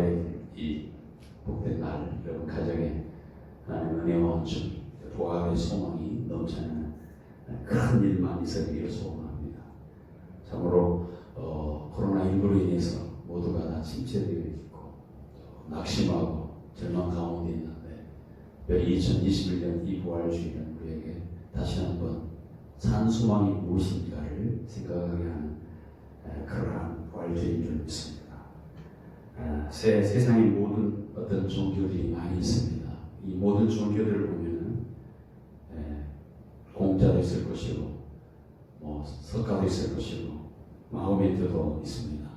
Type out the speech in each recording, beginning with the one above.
부활의 이 복된 날, 여러분 가정에 하나님 은혜와 온전 부활의 소망이 넘치는 큰 일만 있어기를 소원합니다. 참으로 코로나19로 인해서 모두가 다 침체되어 있고 낙심하고 절망 가운데 있는데 2021년 이 부활주의는 우리에게 다시 한번 산 소망이 무엇인가를 생각하게 하는 그러한 부활주의인 줄 믿습니다. 세상의 모든 어떤 종교들이 많이 있습니다. 이 모든 종교들을 보면은 공자도 있을 것이고 석가도 있을 것이고 마호메트도 있습니다.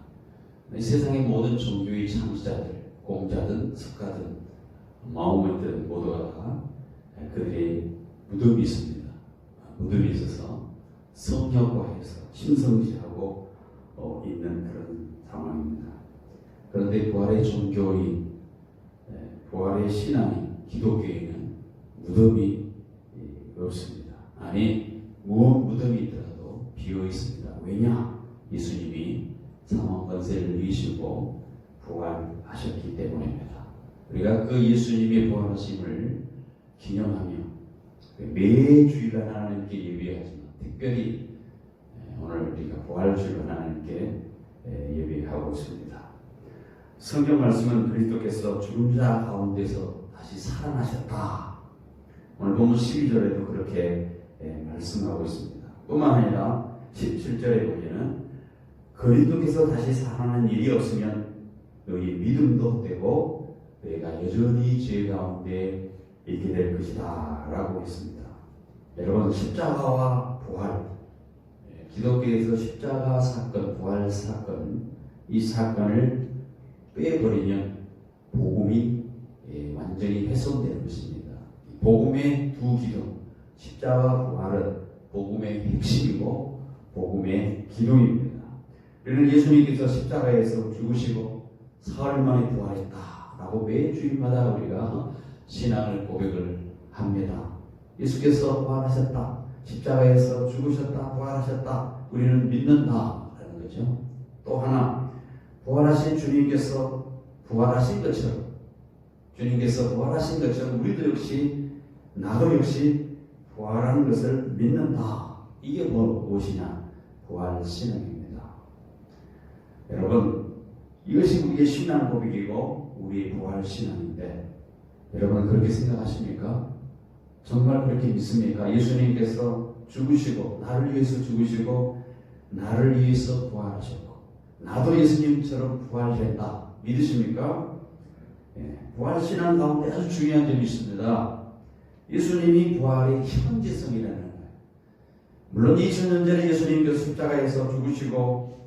이 세상의 모든 종교의 창시자들, 공자든 석가든 마호메트 모두가 다 그들의 무덤이 있습니다. 무덤이 있어서 성역화해서 신성시하고 있는 그런 상황입니다. 그런데 부활의 종교인, 부활의 신앙인 기독교인은 무덤이 없습니다. 아니, 무덤이 있더라도 비어 있습니다. 왜냐? 예수님이 사망 권세를 이기시고 부활하셨기 때문입니다. 우리가 그 예수님의 부활하심을 기념하며 매주일 하나님께 예배하지만 특별히 오늘 우리가 부활주일 하나님께 예배하고 있습니다. 성경 말씀은 그리스도께서 죽은 자 가운데서 다시 살아나셨다. 오늘 본문 12절에도 그렇게 말씀하고 있습니다. 뿐만 아니라 17절에 보면은 그리스도께서 다시 살아나는 일이 없으면 너희 믿음도 헛되고 너희가 여전히 죄 가운데 있게 될 것이다 라고 했습니다. 여러분, 십자가와 부활, 기독교에서 십자가 사건, 부활 사건, 이 사건을 빼버리면 복음이 완전히 훼손되는 것입니다. 복음의 두 기둥, 십자가 부활은 복음의 핵심이고 복음의 기둥입니다. 우리는 예수님께서 십자가에서 죽으시고 사흘 만에 부활했다라고 매 주일마다 우리가 신앙을 고백을 합니다. 예수께서 부활하셨다, 십자가에서 죽으셨다, 부활하셨다, 우리는 믿는다라는 거죠. 또 하나, 부활하신 주님께서 부활하신 것처럼, 주님께서 부활하신 것처럼 우리도 역시, 나도 역시 부활하는 것을 믿는다. 이게 무엇이냐? 부활 신앙입니다. 여러분, 이것이 우리의 신앙 고백이고 우리의 부활 신앙인데, 여러분 그렇게 생각하십니까? 정말 그렇게 믿습니까? 예수님께서 죽으시고 나를 위해서 죽으시고 나를 위해서 부활하셨고 나도 예수님처럼 부활된다. 믿으십니까? 부활신앙 가운데 아주 중요한 점이 있습니다. 예수님이 부활의 현재성이라는 거예요. 물론 2000년 전에 예수님께서 십자가에서 죽으시고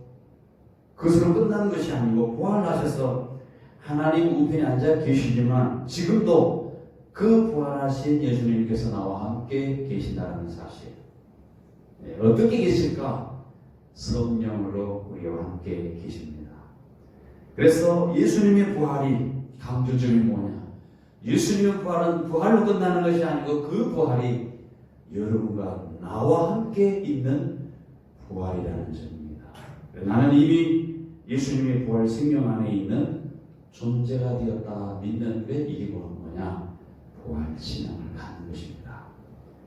그것으로 끝난 것이 아니고 부활하셔서 하나님 우편에 앉아 계시지만 지금도 그 부활하신 예수님께서 나와 함께 계신다는 사실. 어떻게 계실까? 성령으로 우리와 함께 계십니다. 그래서 예수님의 부활이 강조점이 뭐냐? 예수님의 부활은 부활로 끝나는 것이 아니고 그 부활이 여러분과 나와 함께 있는 부활이라는 점입니다. 나는 이미 예수님의 부활 생명 안에 있는 존재가 되었다 믿는 게 이게 뭐냐? 부활 신앙을 갖는 것입니다.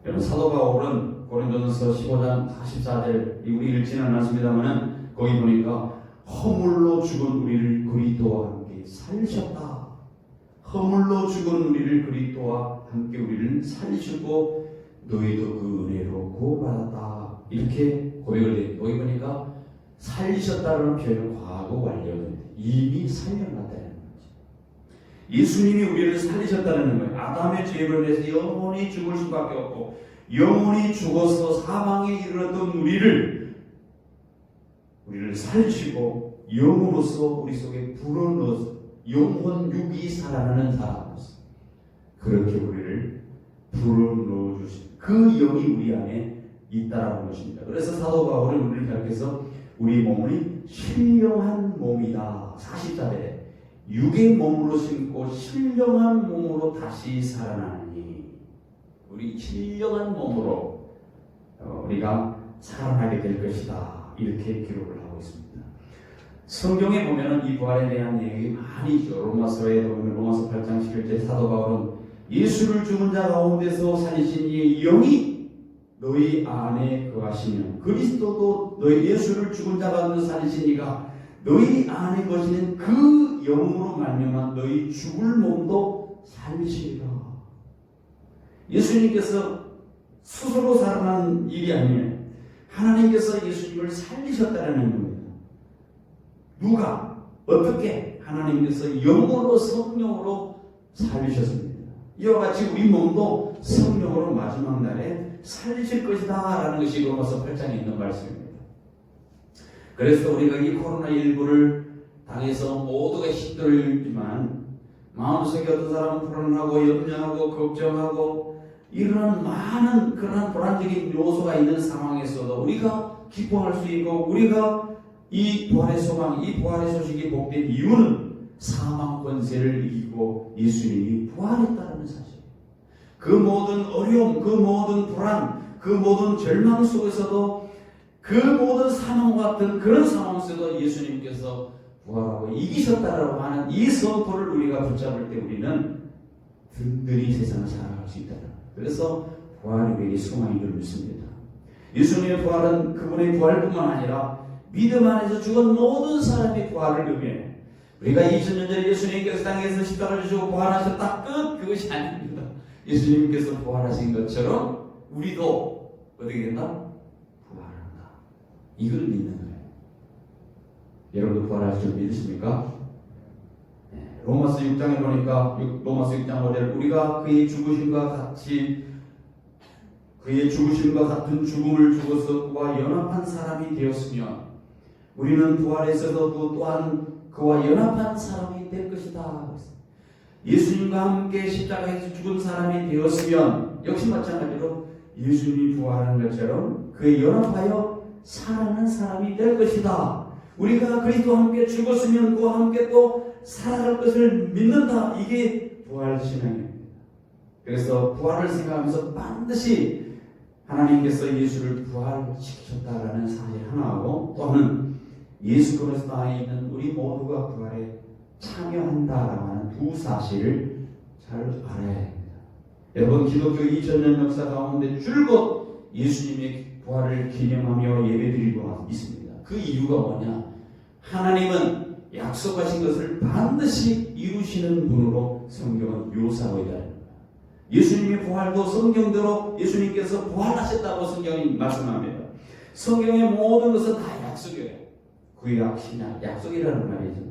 여러분, 사도 바울은 고린도전서 15장 44절 우리 읽지는 않았습니다만 거기 보니까 허물로 죽은 우리를 그리스도와 함께 살리셨다. 허물로 죽은 우리를 그리스도와 함께 우리를 살리시고 너희도 그 은혜로 구원받았다. 이렇게 고백을 해요. 거기 보니까 살리셨다는 표현은 과거 완료입니다. 이미 살려놨다는 거죠. 예수님이 우리를 살리셨다는 거예요. 아담의 죄를 내서 영원히 죽을 수밖에 없고 영원히 죽어서 사망에 이르렀던 우리를 살리시고 영으로서 우리 속에 불어넣어서 영혼 육이 살아나는 사람으로서 그렇게 우리를 불어넣어 주신 그 영이 우리 안에 있다라는 것입니다. 그래서 사도 바울은 우리를 가르쳐서 우리 몸이 신령한 몸이다. 40절에 육의 몸으로 심고 신령한 몸으로 다시 살아나니 우리 신령한 몸으로 우리가 살아나게 될 것이다. 이렇게 기록을 하고 있습니다. 성경에 보면은 이 부활에 대한 얘기 많이 있죠. 로마서에 보면 로마서 8장 11절 사도 바울은 예수를 죽은 자 가운데서 살리신 이의 영이 너희 안에 거하시면 그리스도도 너희 예수를 죽은 자 가운데서 살리신 이가 너희 안에 거시는 그 영으로 말미암아 너희 죽을 몸도 살리시리라. 예수님께서 스스로 살아난 일이 아니에요. 하나님께서 예수님을 살리셨다는 겁니다. 누가? 어떻게? 하나님께서 영으로 성령으로 살리셨습니다. 이와 같이 우리 몸도 성령으로 마지막 날에 살리실 것이다 라는 것이 로마서 8장에 있는 말씀입니다. 그래서 우리가 이 코로나19를 당해서 모두가 힘들지만 마음속에 어떤 사람은 불안하고 염려하고 걱정하고 이런 많은 그런 불안적인 요소가 있는 상황에서도 우리가 기뻐할 수 있고 우리가 이 부활의 소망, 이 부활의 소식이 복된 이유는 사망 권세를 이기고 예수님이 부활했다는 사실. 그 모든 어려움, 그 모든 불안, 그 모든 절망 속에서도 그 모든 사망과 같은 그런 상황 속에서 예수님께서 부활하고 이기셨다라고 하는 이 선포를 우리가 붙잡을 때 우리는 든든히 세상을 살아갈 수 있다. 그래서 부활이 우리에게 소망인 줄 믿습니다. 예수님의 부활은 그분의 부활뿐만 아니라 믿음 안에서 죽은 모든 사람의 부활을 의미해요. 우리가 2000년 전에 예수님께서 땅에서 십자가를 지시고 부활하셨다 끝 그것이 아닙니다. 예수님께서 부활하신 것처럼 우리도 어떻게 된다? 부활한다. 이걸 믿는 거예요. 여러분도 부활하실 줄 믿으십니까? 네. 로마서 6장에 보니까 로마서 6장 5절 우리가 그의 죽으심과 같은 죽음을 죽어서 그와 연합한 사람이 되었으면 우리는 부활에 있어서 또한 그와 연합한 사람이 될 것이다. 예수님과 함께 십자가에서 죽은 사람이 되었으면 역시 마찬가지로 예수님이 부활한 것처럼 그에 연합하여 살아가는 사람이 될 것이다. 우리가 그리스도와 함께 죽었으면 그와 함께 또 살아갈 것을 믿는다. 이게 부활 신앙입니다. 그래서 부활을 생각하면서 반드시 하나님께서 예수를 부활시키셨다라는 사실 하나하고 또 하나는 예수 그리스도 안에 있는 우리 모두가 부활에 참여한다라고 하는 두 사실을 잘 알아야 합니다. 여러분 기독교 2000년 역사 가운데 줄곧 예수님의 부활을 기념하며 예배드리고 있습니다. 그 이유가 뭐냐? 하나님은 약속하신 것을 반드시 이루시는 분으로 성경은 묘사하고 있다는 겁니다. 예수님의 부활도 성경대로 예수님께서 부활하셨다고 성경이 말씀합니다. 성경의 모든 것은 다 약속이에요. 구약, 신약, 약속이라는 말이죠.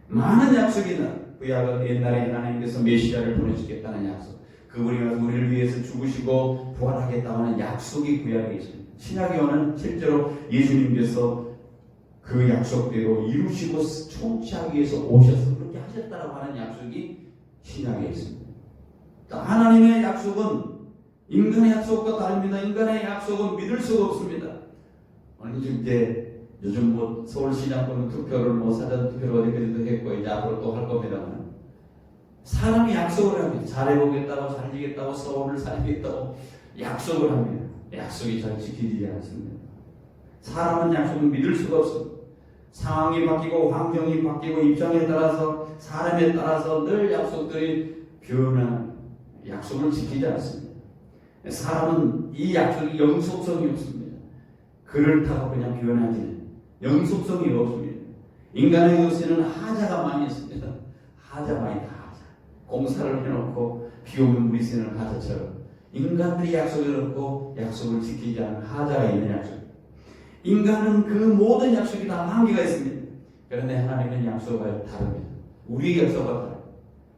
많은 약속이 있는 구약은 옛날에 하나님께서 메시아를 보내주겠다는 약속, 그분이 와서 우리를 위해서 죽으시고 부활하겠다고 하는 약속이 구약에 있습니다. 신약에 오는 실제로 예수님께서 그 약속대로 이루시고 성취하기 위해서 오셔서 그렇게 하셨다라고 하는 약속이 신약에 있습니다. 하나님의 약속은 인간의 약속과 다릅니다. 인간의 약속은 믿을 수가 없습니다. 어느 때 요즘 서울시장 보면 투표를 사전 투표를 어디까지도 했고 이제 앞으로 또 할 겁니다만 사람이 약속을 합니다. 잘해보겠다고 살리겠다고 서울을 살리겠다고 약속을 합니다. 약속이 잘 지키지 않습니다. 사람은 약속을 믿을 수가 없습니다. 상황이 바뀌고 환경이 바뀌고 입장에 따라서 사람에 따라서 늘 약속들이 변한 약속을 지키지 않습니다. 사람은 이 약속이 영속성이 없습니다. 그를 타고 그냥 변하지는 영속성이 없습니다. 인간의 것에는 하자가 많이 있습니다. 하자 많이 다 하자. 공사를 해놓고 비 오면 물이 새는 하자처럼 인간들이 약속을 얻고 약속을 지키지 않은 하자가 있는 약속. 인간은 그 모든 약속이 다 한계가 있습니다. 그런데 하나님은 약속과 다릅니다. 우리의 약속과 다릅니다.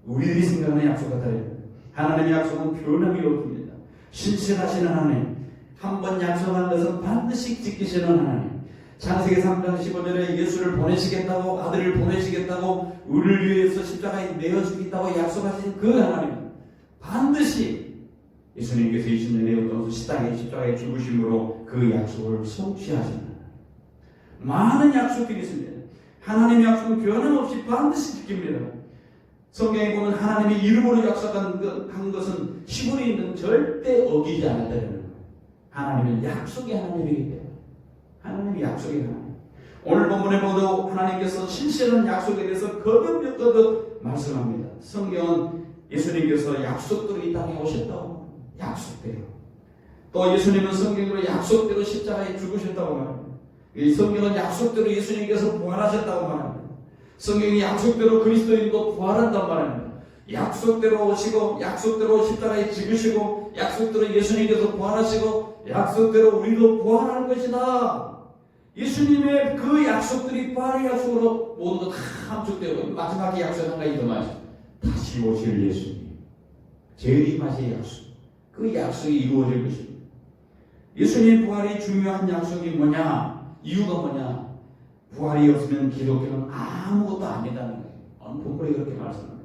우리들이 생각하는 약속과 다릅니다. 하나님의 약속은 변함이 없습니다. 신실하시는 하나님, 한 번 약속한 것은 반드시 지키시는 하나님. 창세기 3장 15절에 예수를 보내시겠다고, 아들을 보내시겠다고, 우리를 위해서 십자가에 내어 주겠다고 약속하신 그 하나님은 반드시 예수님께서 20년에 어떤 십자가에 죽으심으로 그 약속을 성취하신다. 많은 약속들이 있습니다. 하나님의 약속은 변함없이 반드시 지킵니다. 성경에 보면 하나님의 이름으로 약속한 것은 시골에 있는 절대 어기지 않았다는 거예요. 하나님은 약속의 하나님이기 때문에. 하나님이 약속의 하나님. 오늘 본문에 보도 하나님께서 신실한 약속에 대해서 거듭 말씀합니다. 성경은 예수님께서 약속대로 이 땅에 오셨다고, 약속대로. 또 예수님은 성경으로 약속대로 십자가에 죽으셨다고 말합니다. 이 성경은 약속대로 예수님께서 부활하셨다고 말합니다. 성경이 약속대로 그리스도인도 부활한다고 말합니다. 약속대로 오시고, 약속대로 십자가에 죽으시고, 약속대로 예수님께서 부활하시고, 약속대로 우리도 부활할 것이다. 예수님의 그 약속들이 부활의 약속으로 모두 다 함축되고, 마지막에 약속 한 가지 더 말씀. 다시 오실 예수님. 재림하실 약속. 그 약속이 이루어질 것입니다. 예수님 부활이 중요한 약속이 뭐냐? 이유가 뭐냐? 부활이 없으면 기독교는 아무것도 아니다는 거예요. 오늘 본문이 그렇게 말씀합니다.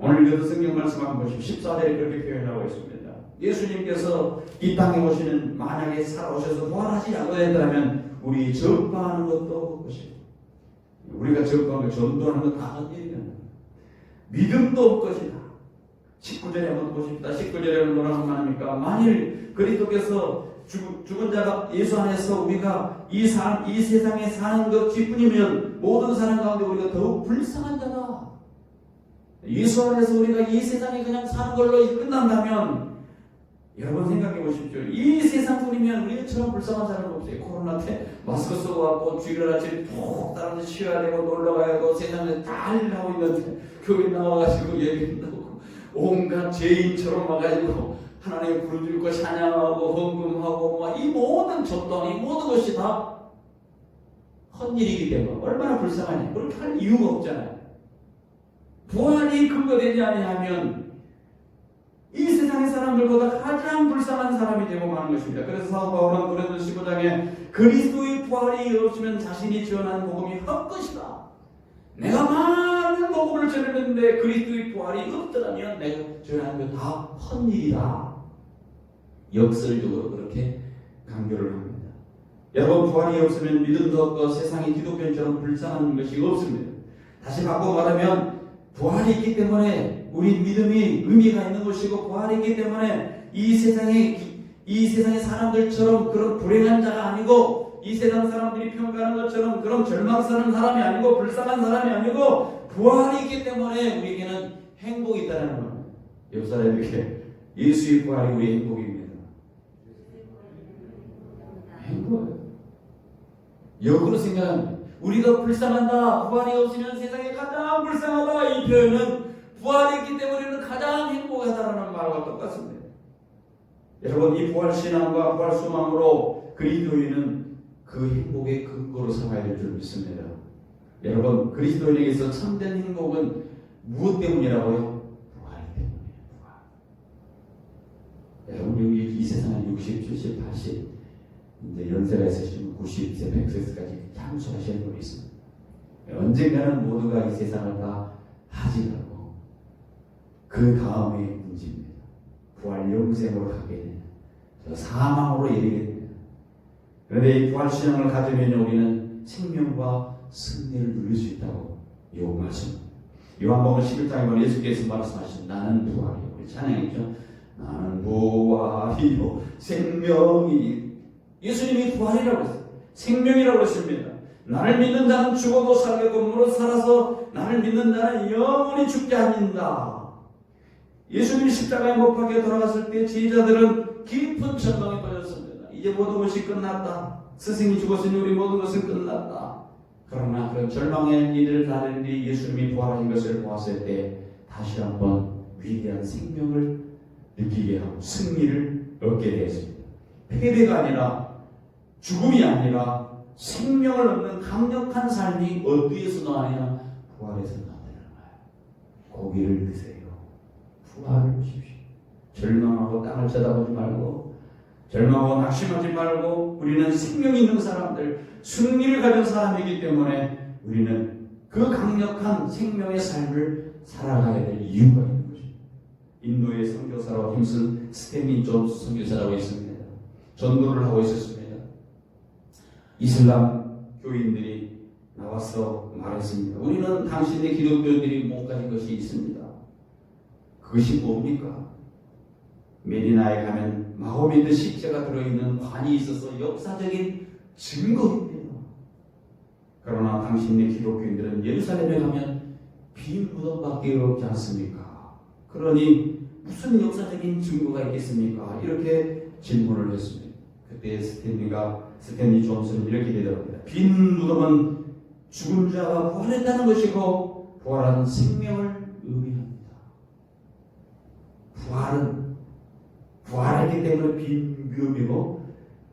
오늘 읽은 성경 말씀 한번 보시면 14절에 그렇게 표현하고 있습니다. 예수님께서 이 땅에 오시는, 만약에 살아오셔서 부활하지 않았다면 우리 전파하는 것도 없을 것이고, 우리가 전파하는 것, 전도하는 것 다 한 일이야. 믿음도 없을 것이다. 19절에 한번 보십시다. 19절에는 뭐라고 말합니까? 만일 그리스도께서 죽은 자가 예수 안에서 우리가 이 세상에 사는 것 기뿐이면 모든 사람 가운데 우리가 더욱 불쌍한 자다. 예수 안에서 우리가 이 세상에 그냥 사는 걸로 끝난다면, 여러분 생각해 보십시오. 이 세상뿐이면 우리처럼 불쌍한 사람은 없어요. 코로나 때 마스크 쓰고 왔고 주일 아침 푹 다른 데 쉬어야 되고 놀러 가야 되고 세상에 다 일을 하고 있는데 교회 나와가지고 얘기한다고 온갖 죄인처럼 와가지고 하나님 부르짖고 찬양하고 헌금하고 이 모든 전통, 이 모든 것이 다 헛일이기 때문에 얼마나 불쌍하냐. 그렇게 할 이유가 없잖아요. 부활이 근거되지 아니하면 이 세상의 사람들보다 가장 불쌍한 사람이 되고 마는 것입니다. 그래서 사도 바울은 고린도서 15장에 그리스도의 부활이 없으면 자신이 전한 복음이 헛것이다. 내가 많은 복음을 전했는데 그리스도의 부활이 없더라면 내가 전한 것 다 헛일이다. 역설적으로 그렇게 강조를 합니다. 여러분, 부활이 없으면 믿음도 없고 세상이 기독교인처럼 불쌍한 것이 없습니다. 다시 바꿔 말하면 부활이 있기 때문에 우리 믿음이 의미가 있는 것이고, 부활이 있기 때문에 이 세상의 사람들처럼 그런 불행한 자가 아니고, 이 세상 사람들이 평가하는 것처럼 그런 절망스러운 사람이 아니고 불쌍한 사람이 아니고, 부활이 있기 때문에 우리에게는 행복이 있다는 겁니다. 옆 사람에게 예수의 부활이 우리의 행복입니다. 행복해요. 역으로 생각합니다. 우리가 불쌍하다, 부활이 없으면 세상에 가장 불쌍하다, 이 표현은 부활이 있기 때문에 우리는 가장 행복하다라는 말과 똑같습니다. 여러분, 이 부활신앙과 부활소망으로 그리스도인은 그 행복의 근거로 삼아야 될 줄 믿습니다. 여러분, 그리스도인에게서 참된 행복은 무엇 때문이라고요? 부활 때문이에요. 부활. 여러분, 이 세상은 60, 70, 80 이제 연세가 있으시면 90세, 100세까지 참수하시는 분이 있습니다. 언젠가는 모두가 이 세상을 다 하지라고 그 다음에 문제입니다. 부활 영생으로 가게 되냐, 저 사망으로 이르게 됩니다. 그런데 이 부활 신앙을 가지면 우리는 생명과 승리를 누릴 수 있다고 말씀합니다. 요한복음 11장에 보면 예수께서 말씀하신 나는 부활이요. 우리 찬양했죠. 나는 부활이요 생명이. 예수님이 부활이라고 했어요. 생명이라고 했습니다. 나를 믿는 자는 죽어도 살겠고 무릇 살아서 나를 믿는 자는 영원히 죽지 않는다. 예수님이 십자가에 못 박혀 돌아갔을 때 제자들은 깊은 절망에 빠졌습니다. 이제 모든 것이 끝났다. 스승이 죽었으니 우리 모든 것은 끝났다. 그러나 그 절망의 이들을 다른 뒤 예수님이 부활하신 것을 보았을 때 다시 한번 위대한 생명을 느끼게 하고 승리를 얻게 되었습니다. 패배가 아니라, 죽음이 아니라 생명을 얻는 강력한 삶이 어디에서 나느냐? 부활에서 나타나는 거예요. 고기를 드세요. 부활을 보십시오. 절망하고 땅을 쳐다보지 말고, 절망하고 낙심하지 말고, 우리는 생명이 있는 사람들, 승리를 가진 사람이기 때문에 우리는 그 강력한 생명의 삶을 살아가야 될 이유가 있는 것입니다. 인도의 선교사로 힘쓴 스탠리 존스 선교사라고 있습니다. 전도를 하고 있었습니다. 이슬람 교인들이 나와서 말했습니다. 우리는 당신의 기독교인들이 못 가진 것이 있습니다. 그것이 뭡니까? 메디나에 가면 마호메드 십자가 들어있는 관이 있어서 역사적인 증거입니다. 그러나 당신네 기독교인들은 예루살렘에 가면 빈 무덤밖에 없지 않습니까? 그러니 무슨 역사적인 증거가 있겠습니까? 이렇게 질문을 했습니다. 그때 스탠리 존슨은 이렇게 대답합니다. 빈 무덤은 죽은 자가 부활했다는 것이고 부활한 생명을 의미합니다. 부활은 부활했기 때문에 빈 무덤이고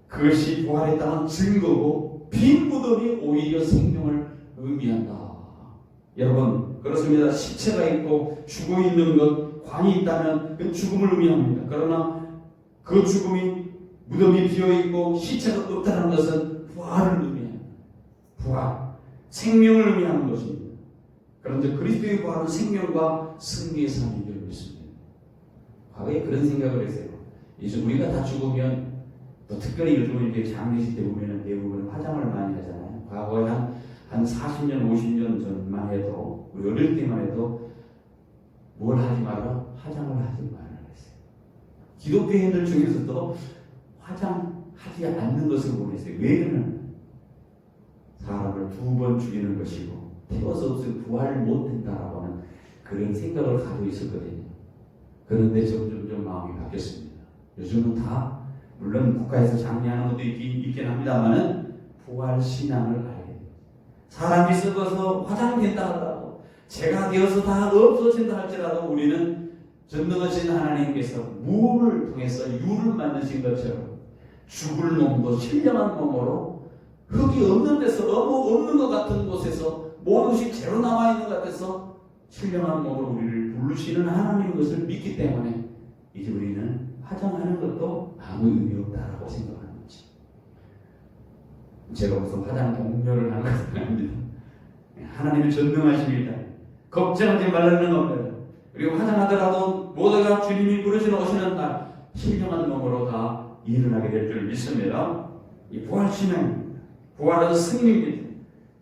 그것이 부활했다는 증거고 빈 무덤이 오히려 생명을 의미한다. 여러분 그렇습니다. 시체가 있고 죽어 있는 것 관이 있다면 그 죽음을 의미합니다. 그러나 그 죽음이 무덤이 비어있고 시체가 없다는 것은 부활을 의미합니다. 부활, 생명을 의미하는 것입니다. 그런데 그리스도의 부활은 생명과 승리의 삶인 줄 믿습니다. 과거에 그런 생각을 했어요. 이제 우리가 다 죽으면 또 특별히 요즘 이렇게 장례식 때 보면은 대부분 화장을 많이 하잖아요. 과거에 한 40년, 50년 전만 해도 우리 어릴 때만 해도 뭘 하지 마라? 화장을 하지 말라 했어요. 기독교인들 중에서도 화장하지 않는 것을 원했어요. 왜 그러냐면 사람을 2번 죽이는 것이고 태워서 없으면 부활 못된다라고 하는 그런 생각을 가지고 있었거든요. 그런데 점점 마음이 바뀌었습니다. 요즘은 다 물론 국가에서 장려하는 것도 있긴 합니다만은 부활 신앙을 알게 돼요. 사람이 썩어서 화장된다 하더라도 죄가 되어서 다 없어진다 할지라도 우리는 전능하신 하나님께서 무를 통해서 유를 만드신 것처럼 죽을 몸도 신령한 몸으로 흙이 없는 데서 없는 것 같은 곳에서 모든 것이 제로 남아있는 것 같아서 신령한 몸으로 우리를 부르시는 하나님인 것을 믿기 때문에 이제 우리는 화장하는 것도 아무 의미 없다라고 생각하는 거지. 제가 무슨 화장 동료를 하는 것은 아닙니다. 하나님의 전능하십니다. 걱정하지 말라는 겁니다. 그리고 화장하더라도 모두가 주님이 부르시는 오시는 날 신령한 몸으로 다 일어나게 될 줄 믿습니다. 이 부활신앙입니다. 부활은 승리입니다.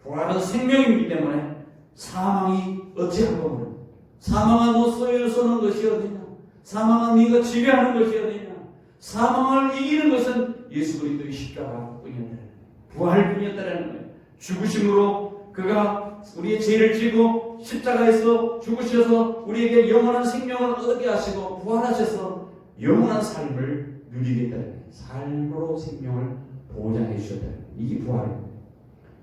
부활은 생명이기 때문에 사망이 어찌하고 사망은 못 쏘는 것이 어디냐? 사망은 네가 지배하는 것이 어디냐? 사망을 이기는 것은 예수 그리스도의 십자가뿐이었다. 부활뿐이었다는 거예요. 죽으심으로 그가 우리의 죄를 지고 십자가에서 죽으셔서 우리에게 영원한 생명을 얻게 하시고 부활하셔서 영원한 삶을 누리겠다는 거예요. 삶으로 생명을 보장해 주셨다는 거예요. 이게 부활입니다.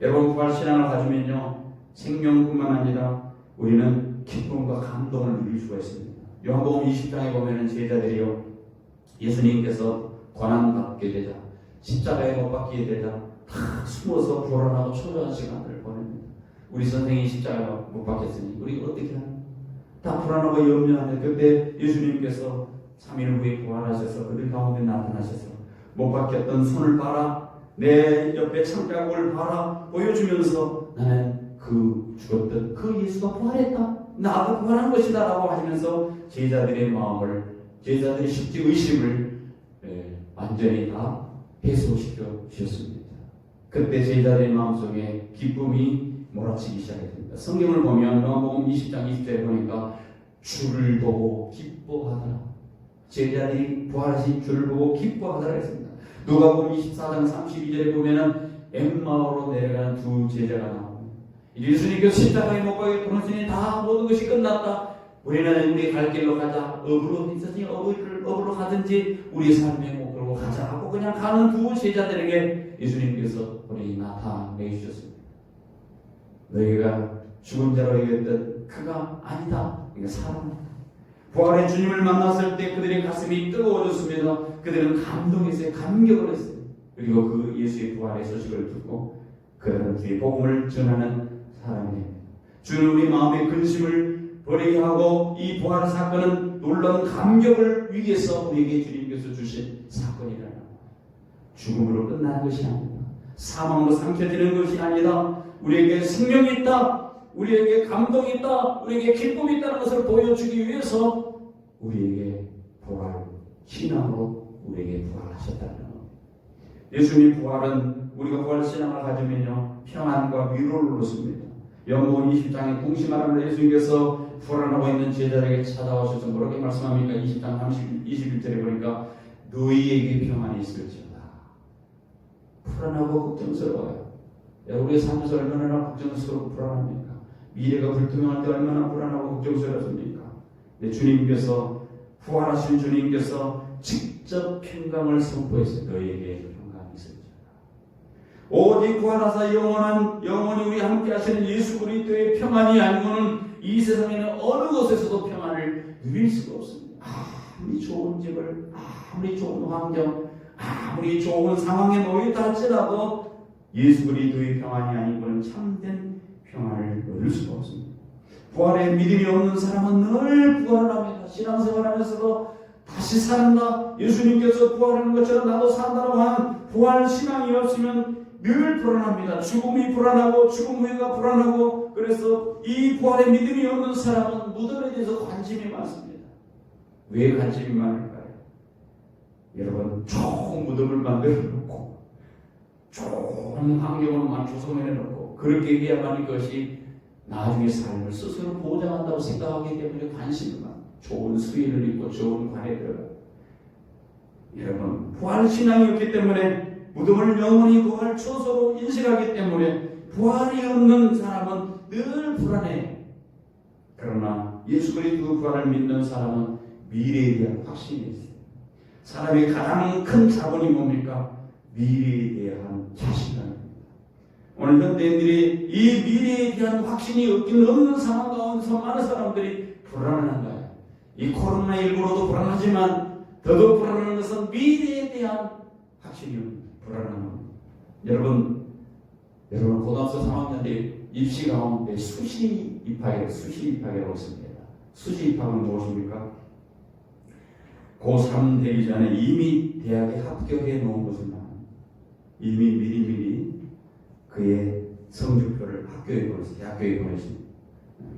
여러분 부활신앙을 가지면요 생명뿐만 아니라 우리는 기쁨과 감동을 누릴 수가 있습니다. 요한복음 20장에 보면은 제자들이요 예수님께서 고난받게 되자 십자가에 못 박히게 되자 다 숨어서 불안하고 초조한 시간을 보냅니다. 우리 선생이 십자가에 못 박혔으니 우리 어떻게 하냐? 다 불안하고 염려하는데 그때 예수님께서 3일 후에 부활하셔서 그들 가운데 나타나셔서 못 박혔던 손을 봐라 내 옆에 창자국을 봐라 보여주면서 나는 그 죽었던 그 예수가 부활했다 나도 부활한 것이다 라고 하시면서 제자들의 마음을 제자들의 십지 의심을 완전히 다 해소시켜 주셨습니다. 그때 제자들의 마음속에 기쁨이 몰아치기 시작했습니다. 성경을 보면 요한복음 20장 20절에 보니까 주를 보고 기뻐하더라. 제자들이 부활하신 주를 보고 기뻐하더라 했습니다. 누가복음 24장 32절에 보면은 엠마오로 내려가는 두 제자가 나옵니다. 예수님께서 십자가에 못 박혀 돌아오시니 다 모든 것이 끝났다. 우리는 우리 갈 길로 가자. 업으로 있었으니 업으로 가든지 우리 삶의 목표로 가자 하고 그냥 가는 두 제자들에게 예수님께서 우리 나타내 주셨습니다. 너희가 죽은 자로 여겼던 그가 아니다. 그러니까 사람이다. 부활의 주님을 만났을 때 그들의 가슴이 뜨거워졌습니다. 그들은 감동했어요. 감격을 했어요. 그리고 그 예수의 부활의 소식을 듣고 그들은 뒤에 복음을 전하는 사람이 됩니다. 주는 우리 마음의 근심을 버리게 하고 이 부활 사건은 놀라운 감격을 위해서 우리에게 주님께서 주신 사건이라는 죽음으로 끝나는 것이 아니다. 사망으로 삼켜지는 것이 아니다. 우리에게 생명이 있다. 우리에게 감동이 있다. 우리에게 기쁨이 있다는 것을 보여주기 위해서 우리에게 부활, 신앙으로 우리에게 부활하셨다는 것. 예수님 부활은 우리가 부활 신앙을 가지면요 평안과 위로를 얻습니다. 요한복음 20장에 공심하라는 예수님께서 불안하고 있는 제자들에게 찾아오셔서 뭐라고 말씀합니까? 20장 21절에 보니까 너희에게 평안이 있을지어다. 불안하고 걱정스러워요. 우리의 삶에서 얼마나 걱정스럽고 불안합니까? 미래가 불투명할 때 얼마나 불안하고 걱정스럽습니까? 네, 주님께서 부활하신 주님께서 직접 평강을 선포했어요. 너희에게 평강이 있으리라. 오직 부활하사 영원히 우리 함께 하시는 예수 그리스도의 평안이 아니고는 이 세상에는 어느 곳에서도 평안을 누릴 수가 없습니다. 아무리 좋은 집을, 아무리 좋은 환경, 아무리 좋은 상황에 놓였다 할지라도 예수 그리스도의 평안이 아니고는 참된 평안을 누릴 수가 없습니다. 부활에 믿음이 없는 사람은 늘 부활을 합니다. 신앙생활하면서도 다시 산다, 예수님께서 부활하는 것처럼 나도 산다라고 하는 부활 신앙이 없으면 늘 불안합니다. 죽음이 불안하고 죽음 후에가 불안하고, 그래서 이 부활에 믿음이 없는 사람은 무덤에 대해서 관심이 많습니다. 왜 관심이 많을까요? 여러분, 좋은 무덤을 만들어 놓고 좋은 환경으로만 조성해 놓고 그렇게 해야만 이것이 나중에 삶을 스스로 보장한다고 생각하기 때문에 관심이 많아요. 좋은 수의를 입고 좋은 관에 들어가요. 여러분, 부활 신앙이 없기 때문에 무덤을 영원히 부활 초소로 인식하기 때문에 부활이 없는 사람은 늘 불안해요. 그러나 예수 그리스도 부활을 믿는 사람은 미래에 대한 확신이 있어요. 사람의 가장 큰 자본이 뭡니까? 미래에 대한 자신감입니다. 오늘 현대인들이 이 미래에 대한 확신이 없는 상황 가운데서 많은 사람들이 불안한 거예요. 이 코로나19로도 불안하지만 더더욱 불안한 것은 미래에 대한 확신이 불안한 겁니다. 여러분 고등학교 3학년들이 입시 가운데 수시 입학이라고 있습니다. 수시 입학은 무엇입니까? 고3 되기 전에 이미 대학에 합격해 놓은 것은 이미 미리 그의 성적표를 학교에 보내서 대학교에 보내십니다.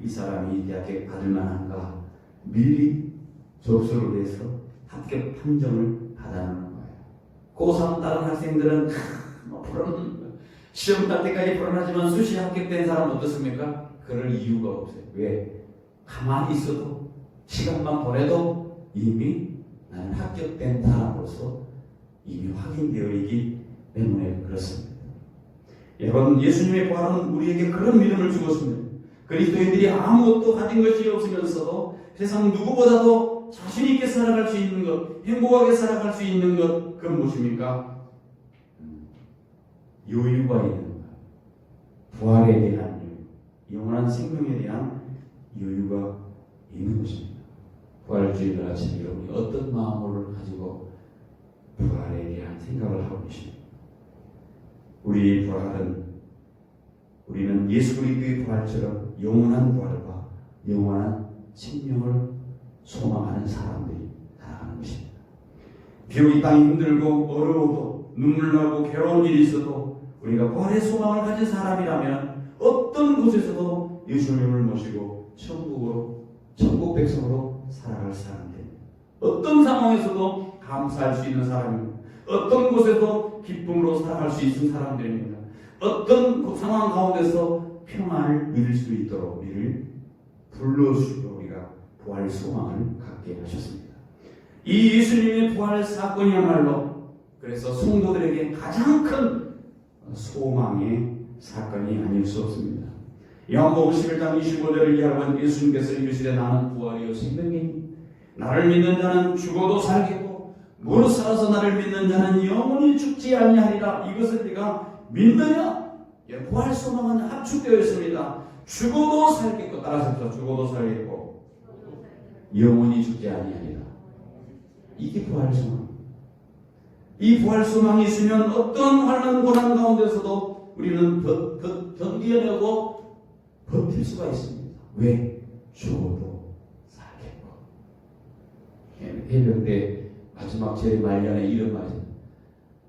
이 사람이 이 대학에 받을 만한가 미리 접수를 해서 합격 판정을 받아놓는 거예요. 고3 다른 학생들은 시험 날 때까지 불안하지만 수시 합격된 사람은 어떻습니까? 그럴 이유가 없어요. 왜? 가만히 있어도 시간만 보내도 이미 나는 합격된 사람으로서 이미 확인되어 있기 때문에 그렇습니다. 여러분, 예수님의 부활은 우리에게 그런 믿음을 주었습니다. 그리스도인들이 아무것도 가진 것이 없으면서도 세상 누구보다도 자신 있게 살아갈 수 있는 것, 행복하게 살아갈 수 있는 것, 그건 무엇입니까? 여유가 있는 것. 부활에 대한 여유, 영원한 생명에 대한 여유가 있는 것입니다. 부활주일날 아침 여러분이 어떤 마음을 가지고 부활에 대한 생각을 하고 계십니까? 우리의 부활은, 우리는 예수 그리스도의 부활처럼 영원한 부활과 영원한 생명을 소망하는 사람들이 살아가는 것입니다. 비록 이 땅이 힘들고 어려워도 눈물 나고 괴로운 일이 있어도 우리가 부활의 소망을 가진 사람이라면 어떤 곳에서도 예수님을 모시고 천국 백성으로 살아갈 사람들입니다. 어떤 상황에서도 감사할 수 있는 사람입니다. 어떤 곳에도 기쁨으로 살아갈 수 있는 사람들입니다. 어떤 상황 가운데서 평안을 누릴 수 있도록 우리를 불러주시고 우리가 부활 소망을 갖게 하셨습니다. 이 예수님의 부활 사건이야말로 그래서 성도들에게 가장 큰 소망의 사건이 아닐 수 없습니다. 요한복음 11장 25절을 이해하고 예수님께서 이르시되 나는 부활이요 생명이니 나를 믿는 자는 죽어도 살겠고 무릇 살아서 나를 믿는 자는 영원히 죽지 아니하리라. 이것을 네가 믿느냐? 부활 소망은 합축되어 있습니다. 죽어도 살겠고, 따라서 죽어도 살겠고 영원히 죽지 아니하리라. 이게 부활 소망. 이 부활 소망이 있으면 어떤 환난 고난 가운데서도 우리는 견디어내고 버틸 수가 있습니다. 왜? 죽어도 살겠고. 해병대 마지막 제일 말년에 이런 말이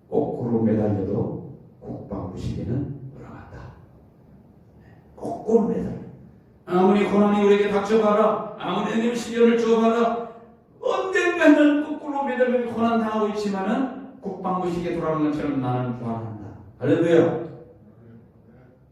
거꾸로 매달려도 국방부시계는 돌아간다. 거꾸로 매달려. 아무리 고난이 우리에게 닥쳐봐라, 아무리 시련을 줘봐라, 언젠가는 거꾸로 매달려 고난 당하고 있지만은 국방부시계 돌아가는 것처럼 나는 부활한다. 할렐루야.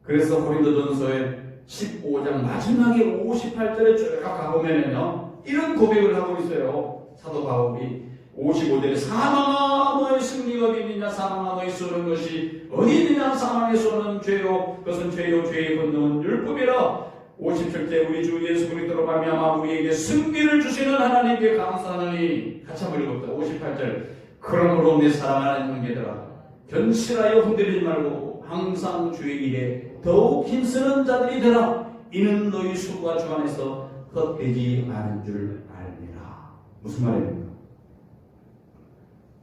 그래서 고린도전서에 15장 마지막에 58절에 쭉 가보면요 이런 고백을 하고 있어요. 사도 바울이 55절에 사망아 너의 승리가 어디 있느냐 사망아 너의 쏘는 것이 어디 있느냐 사망의 쏘는 죄요 그것은 죄요 죄의 권능은 율법이라 57절 우리 주 예수 그리스도로 말미암아 우리에게 승리를 주시는 하나님께 감사하노니 같이 한번 읽어봅시다. 58절 그러므로 내 사랑하는 형제들아 견실하여 흔들리지 말고 항상 주의 일에 더욱 힘쓰는 자들이 되라. 이는 너희 수고가 주 안에서 헛되지 않은 줄 알미라. 무슨 말입니까?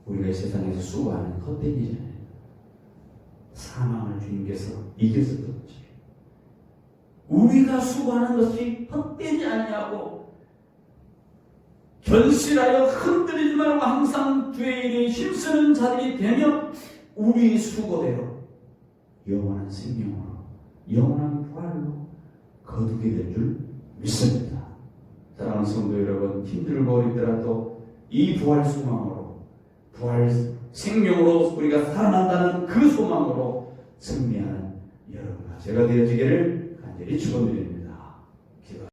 우리가 이 세상에서 수고하는 헛되지 않아요. 사망을 주님께서 이겼었던 거지. 우리가 수고하는 것이 헛되지 않냐고 견실하여 흔들리지 말고 항상 주의 일에 힘쓰는 자들이 되며 우리 수고대로 영원한 생명으로 영원한 부활로 거두게 될 줄 믿습니다. 사랑하는 성도 여러분, 힘들고 어렵더라도 이 부활 소망으로 부활 생명으로 우리가 살아난다는 그 소망으로 승리하는 여러분과 제가 되어지기를 간절히 축원드립니다.